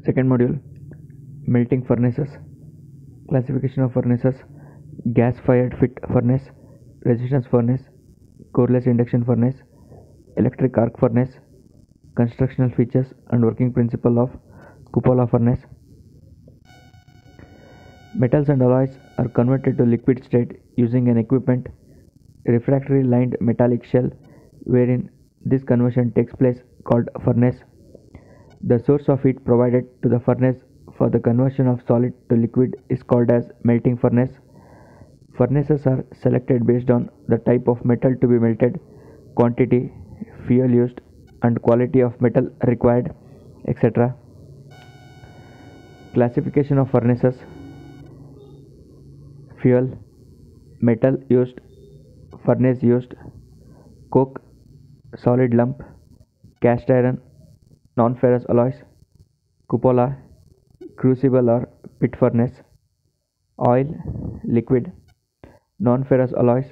Second module, melting furnaces. Classification of furnaces: gas fired fit furnace, resistance furnace, coreless induction furnace, electric arc furnace. Constructional features and working principle of cupola furnace. Metals and alloys are converted to liquid state using an equipment, refractory lined metallic shell, wherein this conversion takes place, called furnace. The source of heat provided to the furnace for the conversion of solid to liquid is called as melting furnace. Furnaces are selected based on the type of metal to be melted, quantity, fuel used, and quality of metal required, etc. Classification of furnaces: fuel, metal used, furnace used, coke, solid lump, cast iron, non-ferrous alloys, cupola, crucible or pit furnace, oil, liquid, non-ferrous alloys,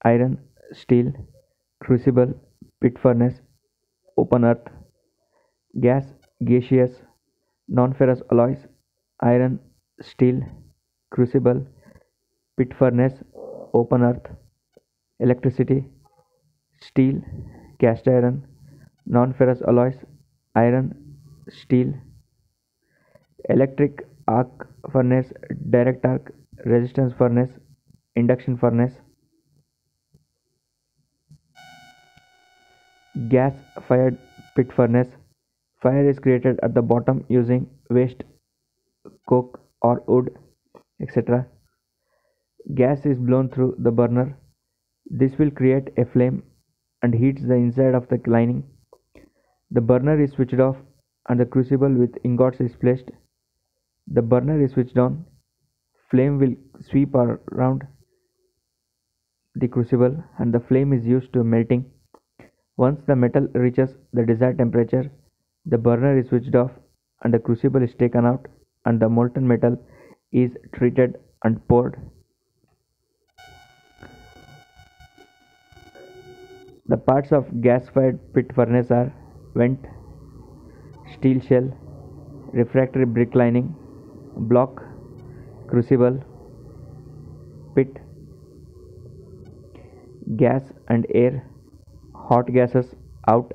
iron, steel, crucible, pit furnace, open earth, gas, gaseous, non-ferrous alloys, iron, steel, crucible, pit furnace, open earth, electricity, steel, cast iron, non-ferrous alloys, iron, steel, electric arc furnace, direct arc, resistance furnace, induction furnace. Gas fired pit furnace: fire is created at the bottom using waste, coke or wood, etc. Gas is blown through the burner. This will create a flame and heats the inside of the lining. The burner is switched off and the crucible with ingots is placed. The burner is switched on. Flame will sweep around the crucible and the flame is used to melting. Once the metal reaches the desired temperature, the burner is switched off and the crucible is taken out and the molten metal is treated and poured. The parts of gas-fired pit furnace are vent, steel shell, refractory brick lining, block, crucible, pit, gas and air, hot gases out.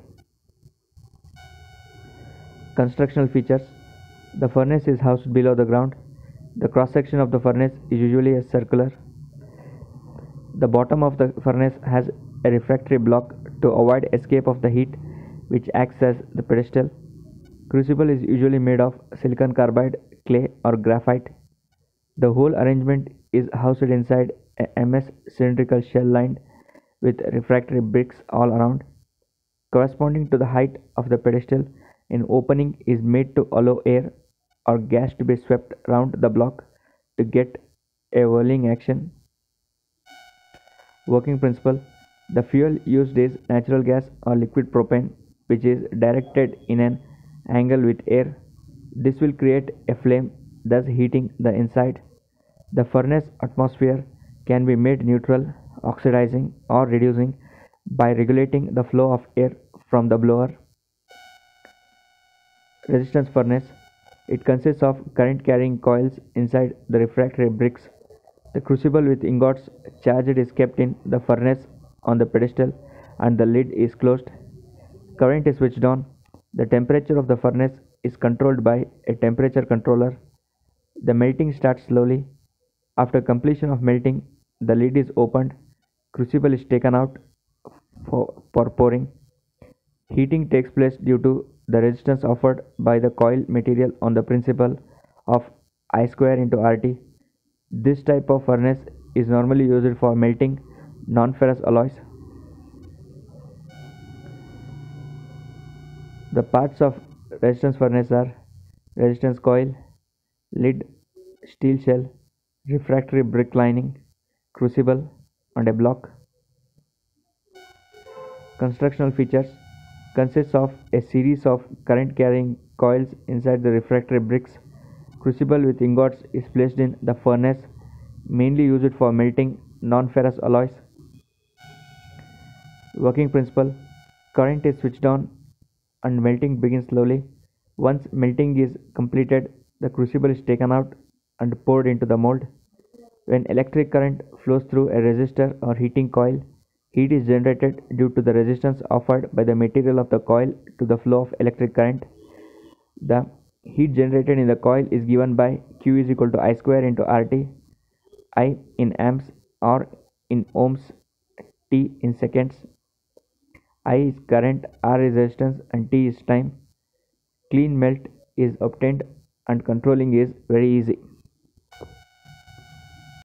Constructional features: the furnace is housed below the ground. The cross section of the furnace is usually circular. The bottom of the furnace has a refractory block to avoid escape of the heat, which acts as the pedestal. Crucible is usually made of silicon carbide, clay or graphite. The whole arrangement is housed inside a MS cylindrical shell lined with refractory bricks all around. Corresponding to the height of the pedestal, an opening is made to allow air or gas to be swept round the block to get a whirling action. Working principle: the fuel used is natural gas or liquid propane, which is directed in an angle with air. This will create a flame, thus heating the inside. The furnace atmosphere can be made neutral, oxidizing or reducing by regulating the flow of air from the blower. Resistance furnace: it consists of current carrying coils inside the refractory bricks. The crucible with ingots charged is kept in the furnace on the pedestal and the lid is closed. Current is switched on. The temperature of the furnace is controlled by a temperature controller. The melting starts slowly. After completion of melting, the lid is opened. Crucible is taken out for pouring. Heating takes place due to the resistance offered by the coil material on the principle of I square into RT. This type of furnace is normally used for melting non-ferrous alloys. The parts of resistance furnace are resistance coil, lid, steel shell, refractory brick lining, crucible and a block. Constructional features: consists of a series of current carrying coils inside the refractory bricks. Crucible with ingots is placed in the furnace, mainly used for melting non-ferrous alloys. Working principle: current is switched on and melting begins slowly. Once melting is completed, the crucible is taken out and poured into the mold. When electric current flows through a resistor or heating coil, heat is generated due to the resistance offered by the material of the coil to the flow of electric current. The heat generated in the coil is given by Q is equal to I square into RT, I in amps or in ohms, T in seconds. I is current, R is resistance, and T is time. Clean melt is obtained and controlling is very easy.